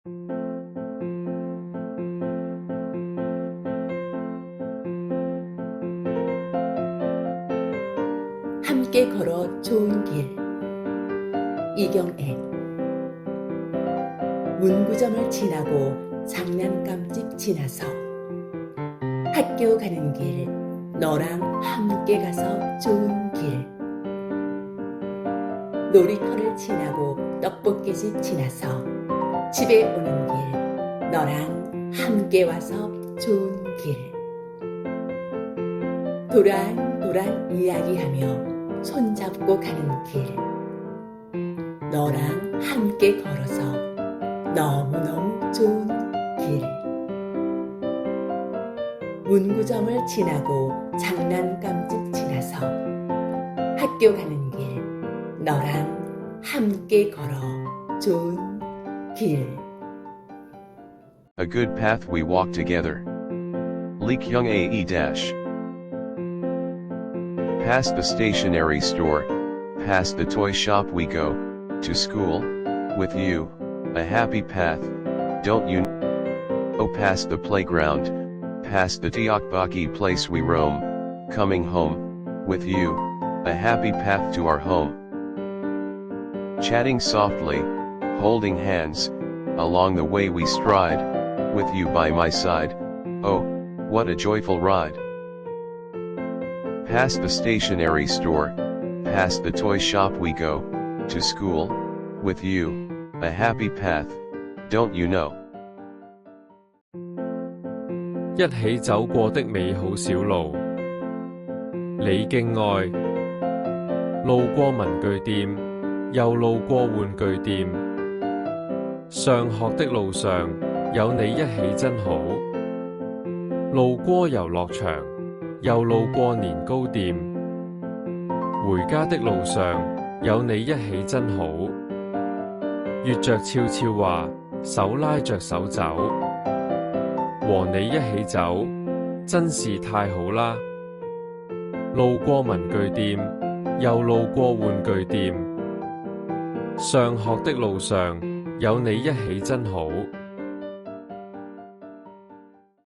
함께 걸어 좋은 길. 이경애. 문구점을 지나고 장난감집 지나서 학교 가는 길, 너랑 함께 가서 좋은 길. 놀이터를 지나고 떡볶이집 지나서 집에 오는 길, 너랑 함께 와서 좋은 길. 도란도란 이야기하며 손잡고 가는 길, 너랑 함께 걸어서 너무너무 좋은 길. 문구점을 지나고 장난감집 지나서 학교 가는 길, 너랑 함께 걸어 좋은 길. A good path we walk together. Lee Kyung-ae dash. Past the stationery store, past the toy shop we go, to school, with you, a happy path, don't you know? Oh, past the playground, past the Tiokbaki place we roam, coming home, with you, a happy path to our home. Chatting softly, holding hands, along the way we stride, with you by my side, oh, what a joyful ride. Past the stationery store, past the toy shop we go, to school, with you, a happy path, don't you know? 一起走過的美好小路，李敬愛。路過文具店，又路過玩具店。上學的路上，有你一起真好。路過遊樂場，又路過年糕店。回家的路上，有你一起真好。越着悄悄話，手拉着手走。和你一起走，真是太好啦！路過文具店，又路過玩具店。上學的路上，有你一起真好。